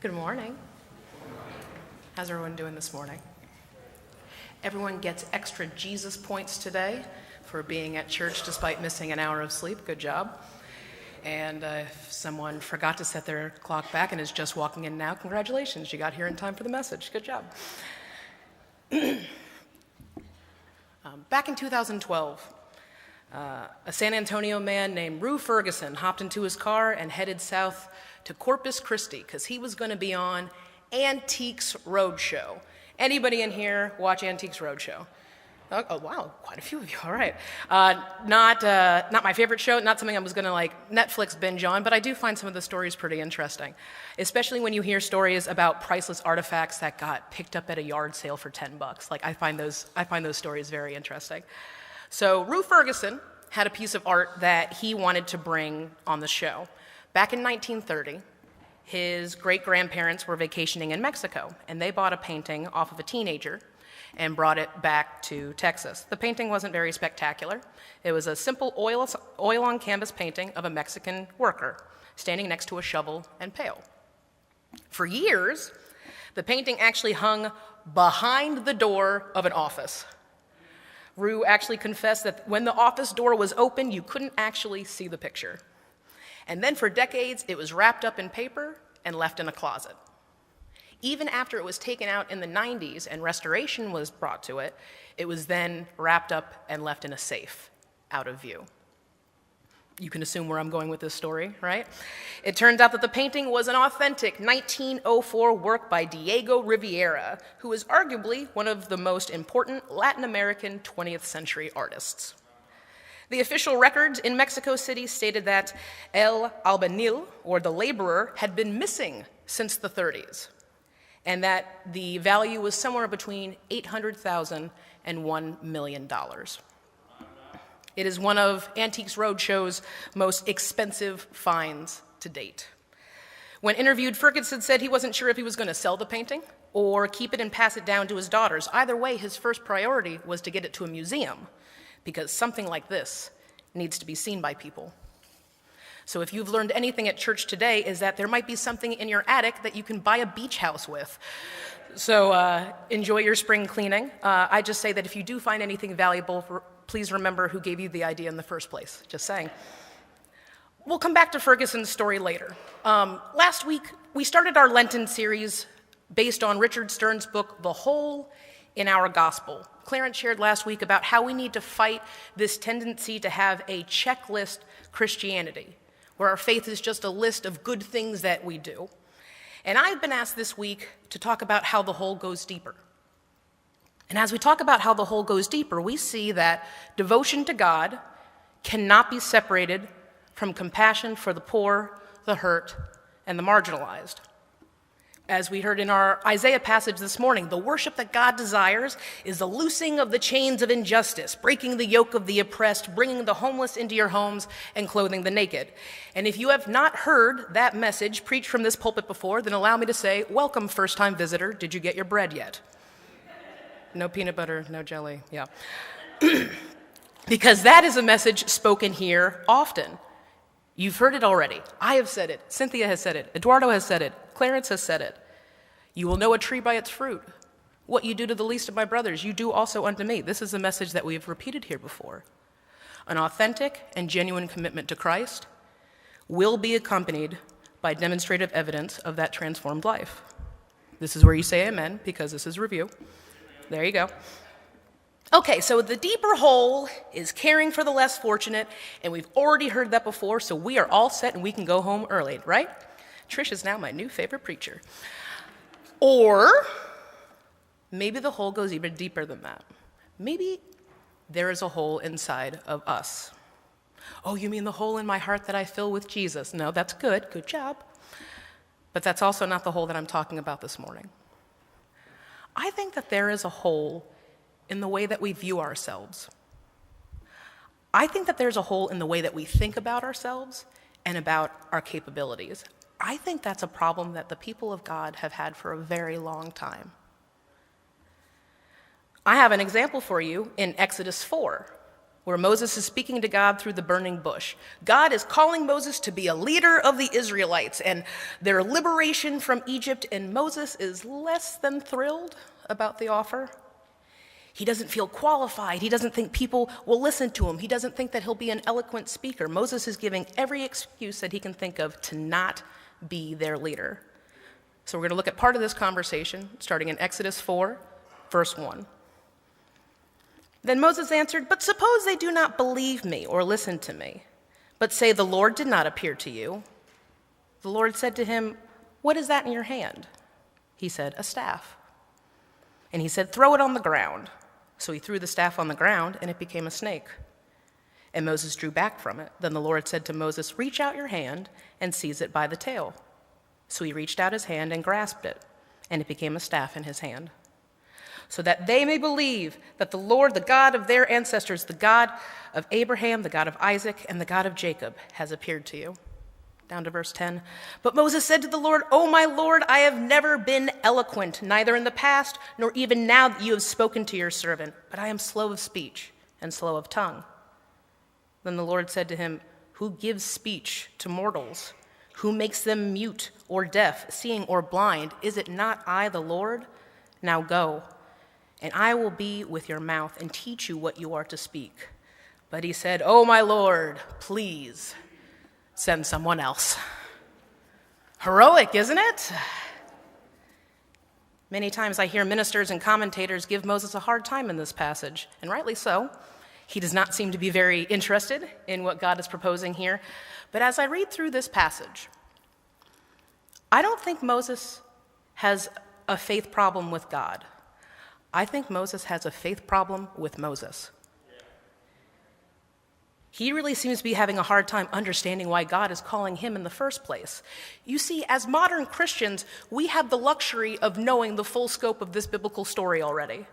Good morning. How's everyone doing this morning? Everyone gets extra Jesus points today for being at church despite missing an hour of sleep. Good job. And if someone forgot to set their clock back and is just walking in now, congratulations, you got here in time for the message. Good job. Back in 2012, a San Antonio man named Rue Ferguson hopped into his car and headed south to Corpus Christi because he was going to be on Antiques Roadshow. Anybody in here watch Antiques Roadshow? Oh, wow, quite a few of you, all right. Not my favorite show, not something I was gonna Netflix binge on, but I do find some of the stories pretty interesting, especially when you hear stories about priceless artifacts that got picked up at a yard sale for $10. I find those stories very interesting. So Rue Ferguson had a piece of art that he wanted to bring on the show. Back in 1930, his great-grandparents were vacationing in Mexico, and they bought a painting off of a teenager and brought it back to Texas. The painting wasn't very spectacular. It was a simple oil-on-canvas painting of a Mexican worker standing next to a shovel and pail. For years, the painting actually hung behind the door of an office. Rue actually confessed that when the office door was open, you couldn't actually see the picture. And then for decades, it was wrapped up in paper and left in a closet. Even after it was taken out in the 90s and restoration was brought to it, it was then wrapped up and left in a safe, out of view. You can assume where I'm going with this story, right? It turns out that the painting was an authentic 1904 work by Diego Rivera, who is arguably one of the most important Latin American 20th century artists. The official records in Mexico City stated that El Albañil, or the laborer, had been missing since the 30s, and that the value was somewhere between $800,000 and $1 million. It is one of Antiques Roadshow's most expensive finds to date. When interviewed, Ferguson said he wasn't sure if he was going to sell the painting or keep it and pass it down to his daughters. Either way, his first priority was to get it to a museum, because something like this needs to be seen by people. So if you've learned anything at church today, is that there might be something in your attic that you can buy a beach house with. So enjoy your spring cleaning. I just say that if you do find anything valuable, please remember who gave you the idea in the first place. Just saying. We'll come back to Ferguson's story later. Last week, we started our Lenten series based on Richard Stearns' book, The Hole in Our Gospel. Clarence shared last week about how we need to fight this tendency to have a checklist Christianity, where our faith is just a list of good things that we do. And I've been asked this week to talk about how the hole goes deeper. And as we talk about how the hole goes deeper, we see that devotion to God cannot be separated from compassion for the poor, the hurt, and the marginalized. As we heard in our Isaiah passage this morning, the worship that God desires is the loosing of the chains of injustice, breaking the yoke of the oppressed, bringing the homeless into your homes, and clothing the naked. And if you have not heard that message preached from this pulpit before, then allow me to say, welcome, first-time visitor. Did you get your bread yet? No peanut butter, no jelly, yeah. Because that is a message spoken here often. You've heard it already. I have said it. Cynthia has said it. Eduardo has said it. Clarence has said it. You will know a tree by its fruit. What you do to the least of my brothers, you do also unto me. This is a message that we have repeated here before. An authentic and genuine commitment to Christ will be accompanied by demonstrative evidence of that transformed life. This is where you say amen, because this is review. There you go. Okay, so the deeper hole is caring for the less fortunate, and we've already heard that before, so we are all set and we can go home early, right? Trish is now my new favorite preacher. Or maybe the hole goes even deeper than that. Maybe there is a hole inside of us. Oh, you mean the hole in my heart that I fill with Jesus? No, that's good. Good job. But that's also not the hole that I'm talking about this morning. I think that there is a hole in the way that we view ourselves. I think that there's a hole in the way that we think about ourselves and about our capabilities. I think that's a problem that the people of God have had for a very long time. I have an example for you in Exodus 4, where Moses is speaking to God through the burning bush. God is calling Moses to be a leader of the Israelites and their liberation from Egypt, and Moses is less than thrilled about the offer. He doesn't feel qualified. He doesn't think people will listen to him. He doesn't think that he'll be an eloquent speaker. Moses is giving every excuse that he can think of to not be their leader. So we're going to look at part of this conversation, starting in Exodus 4, verse 1. Then Moses answered, "But suppose they do not believe me or listen to me, but say, 'The Lord did not appear to you.' The Lord said to him, 'What is that in your hand?' He said, 'A staff.' And he said, 'Throw it on the ground.' So he threw the staff on the ground, and it became a snake. And Moses drew back from it. Then the Lord said to Moses, 'Reach out your hand and seize it by the tail.' So he reached out his hand and grasped it, and it became a staff in his hand. So that they may believe that the Lord, the God of their ancestors, the God of Abraham, the God of Isaac, and the God of Jacob, has appeared to you." Down to verse 10. "But Moses said to the Lord, 'O my Lord, I have never been eloquent, neither in the past, nor even now that you have spoken to your servant, but I am slow of speech and slow of tongue.' Then the Lord said to him, 'Who gives speech to mortals? Who makes them mute or deaf, seeing or blind? Is it not I, the Lord? Now go, and I will be with your mouth and teach you what you are to speak.' But he said, 'O my Lord, please send someone else.'" Heroic, isn't it? Many times I hear ministers and commentators give Moses a hard time in this passage, and rightly so. He does not seem to be very interested in what God is proposing here. But as I read through this passage, I don't think Moses has a faith problem with God. I think Moses has a faith problem with Moses. He really seems to be having a hard time understanding why God is calling him in the first place. You see, as modern Christians, we have the luxury of knowing the full scope of this biblical story already.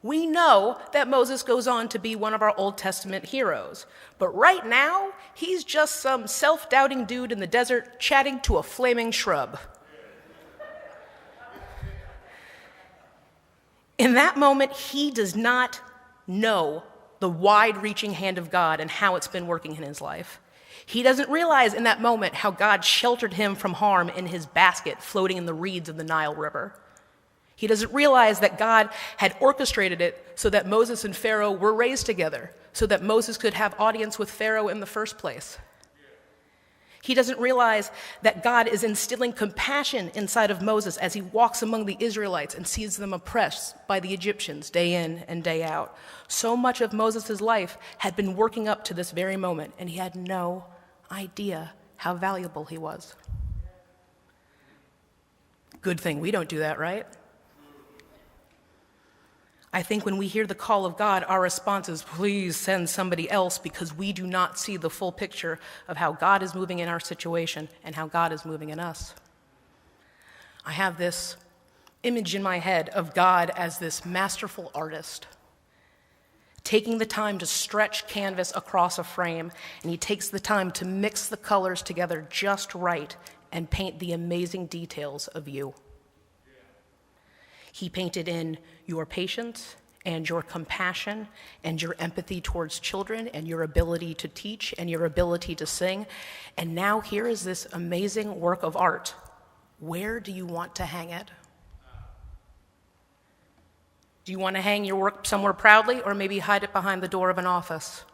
We know that Moses goes on to be one of our Old Testament heroes. But right now, he's just some self-doubting dude in the desert chatting to a flaming shrub. In that moment, he does not know the wide-reaching hand of God and how it's been working in his life. He doesn't realize in that moment how God sheltered him from harm in his basket floating in the reeds of the Nile River. He doesn't realize that God had orchestrated it so that Moses and Pharaoh were raised together, so that Moses could have audience with Pharaoh in the first place. He doesn't realize that God is instilling compassion inside of Moses as he walks among the Israelites and sees them oppressed by the Egyptians day in and day out. So much of Moses' life had been working up to this very moment, and he had no idea how valuable he was. Good thing we don't do that, right? I think when we hear the call of God, our response is, please send somebody else, because we do not see the full picture of how God is moving in our situation and how God is moving in us. I have this image in my head of God as this masterful artist, taking the time to stretch canvas across a frame, and he takes the time to mix the colors together just right and paint the amazing details of you. He painted in your patience and your compassion and your empathy towards children and your ability to teach and your ability to sing. And now here is this amazing work of art. Where do you want to hang it? Do you want to hang your work somewhere proudly, or maybe hide it behind the door of an office?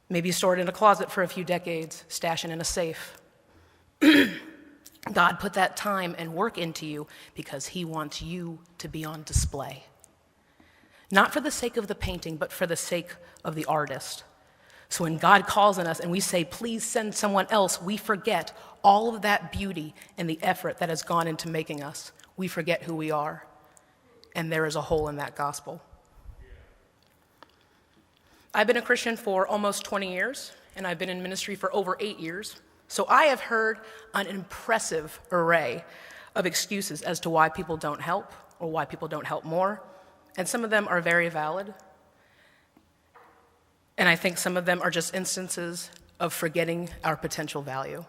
Maybe store it in a closet for a few decades, stash it in a safe. God put that time and work into you because he wants you to be on display. Not for the sake of the painting, but for the sake of the artist. So when God calls on us and we say, please send someone else, we forget all of that beauty and the effort that has gone into making us. We forget who we are. And there is a hole in that gospel. I've been a Christian for almost 20 years, and I've been in ministry for over 8 years. So I have heard an impressive array of excuses as to why people don't help or why people don't help more. And some of them are very valid. And I think some of them are just instances of forgetting our potential value.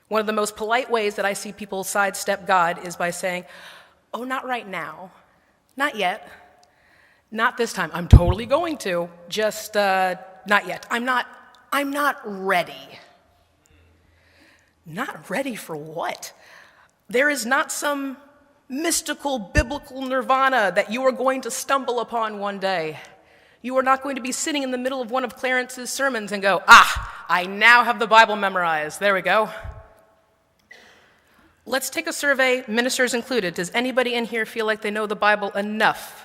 One of the most polite ways that I see people sidestep God is by saying, oh, not right now, not yet, Not this time. I'm totally going to. Just not yet. I'm not ready. Not ready for what? There is not some mystical biblical nirvana that you are going to stumble upon one day. You are not going to be sitting in the middle of one of Clarence's sermons and go, I now have the Bible memorized. There we go. Let's take a survey, ministers included. Does anybody in here feel like they know the Bible enough?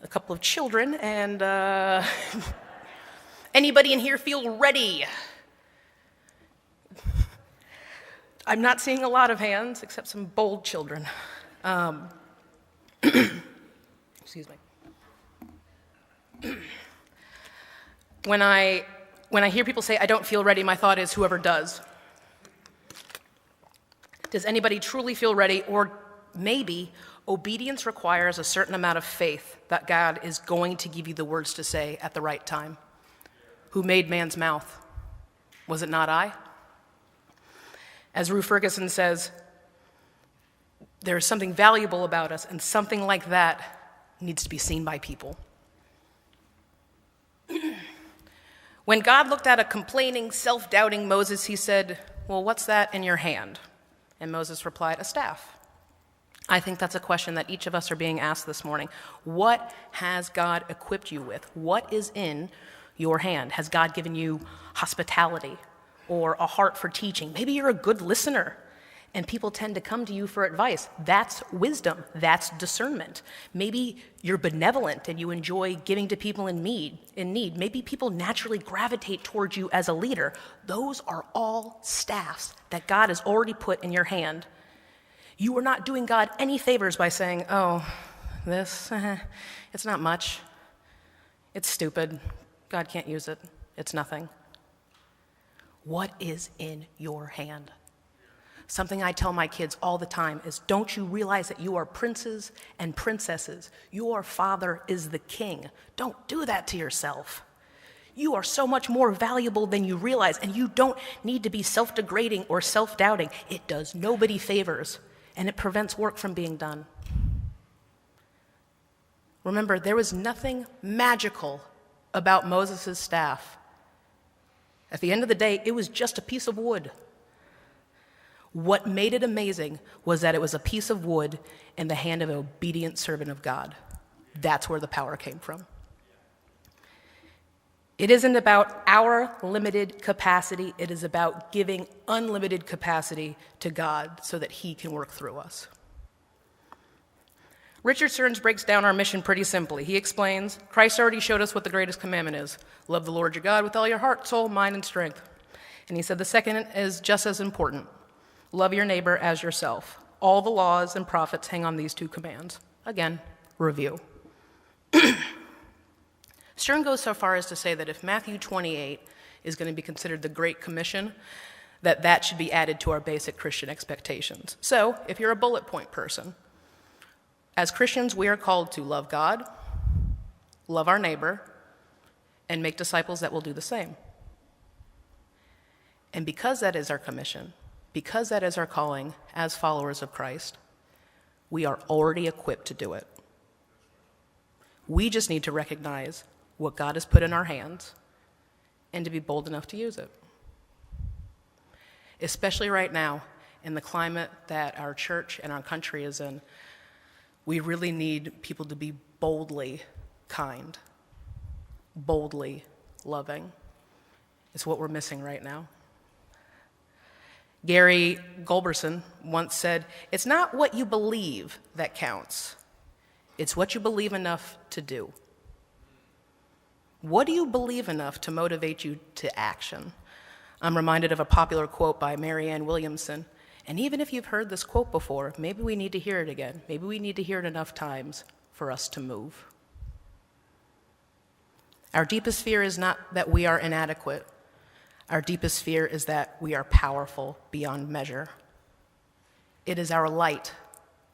A couple of children, and anybody in here feel ready? I'm not seeing a lot of hands, except some bold children. Excuse me. When I hear people say, I don't feel ready, my thought is whoever does. Does anybody truly feel ready? Or maybe obedience requires a certain amount of faith that God is going to give you the words to say at the right time. Who made man's mouth? Was it not I? As Rue Ferguson says, there's something valuable about us, and something like that needs to be seen by people. When God looked at a complaining, self-doubting Moses, he said, well, what's that in your hand? And Moses replied, a staff. I think that's a question that each of us are being asked this morning. What has God equipped you with? What is in your hand? Has God given you hospitality or a heart for teaching? Maybe you're a good listener, and people tend to come to you for advice. That's wisdom. That's discernment. Maybe you're benevolent and you enjoy giving to people in need. Maybe people naturally gravitate towards you as a leader. Those are all staffs that God has already put in your hand. You are not doing God any favors by saying, this, it's not much. It's stupid. God can't use it. It's nothing. What is in your hand? Something I tell my kids all the time is, don't you realize that you are princes and princesses? Your father is the king. Don't do that to yourself. You are so much more valuable than you realize, and you don't need to be self-degrading or self-doubting. It does nobody favors, and it prevents work from being done. Remember, there was nothing magical about Moses' staff. At the end of the day, it was just a piece of wood. What made it amazing was that it was a piece of wood in the hand of an obedient servant of God. That's where the power came from. It isn't about our limited capacity. It is about giving unlimited capacity to God so that he can work through us. Richard Stearns breaks down our mission pretty simply. He explains, Christ already showed us what the greatest commandment is. Love the Lord your God with all your heart, soul, mind, and strength. And he said the second is just as important. Love your neighbor as yourself. All the laws and prophets hang on these two commands. Again, review. Stern goes so far as to say that if Matthew 28 is going to be considered the Great Commission, that should be added to our basic Christian expectations. So, if you're a bullet point person, as Christians, we are called to love God, love our neighbor, and make disciples that will do the same. And because that is our commission, because that is our calling as followers of Christ, we are already equipped to do it. We just need to recognize what God has put in our hands and to be bold enough to use it. Especially right now, in the climate that our church and our country is in, we really need people to be boldly kind, boldly loving. It's what we're missing right now. Gary Gulberson once said, it's not what you believe that counts. It's what you believe enough to do. What do you believe enough to motivate you to action? I'm reminded of a popular quote by Marianne Williamson. And even if you've heard this quote before, maybe we need to hear it again. Maybe we need to hear it enough times for us to move. Our deepest fear is not that we are inadequate. Our deepest fear is that we are powerful beyond measure. It is our light,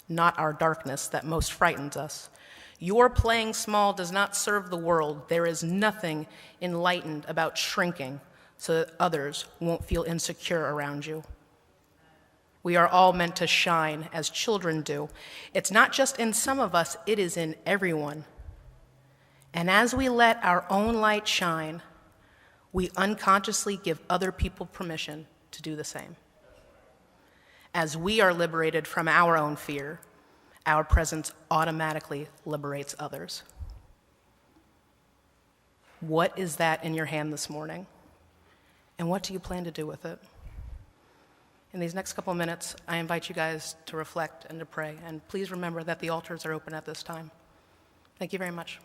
not our darkness, that most frightens us. Your playing small does not serve the world. There is nothing enlightened about shrinking so that others won't feel insecure around you. We are all meant to shine as children do. It's not just in some of us, it is in everyone. And as we let our own light shine, we unconsciously give other people permission to do the same. As we are liberated from our own fear, our presence automatically liberates others. What is that in your hand this morning? And what do you plan to do with it? In these next couple of minutes, I invite you guys to reflect and to pray. And please remember that the altars are open at this time. Thank you very much.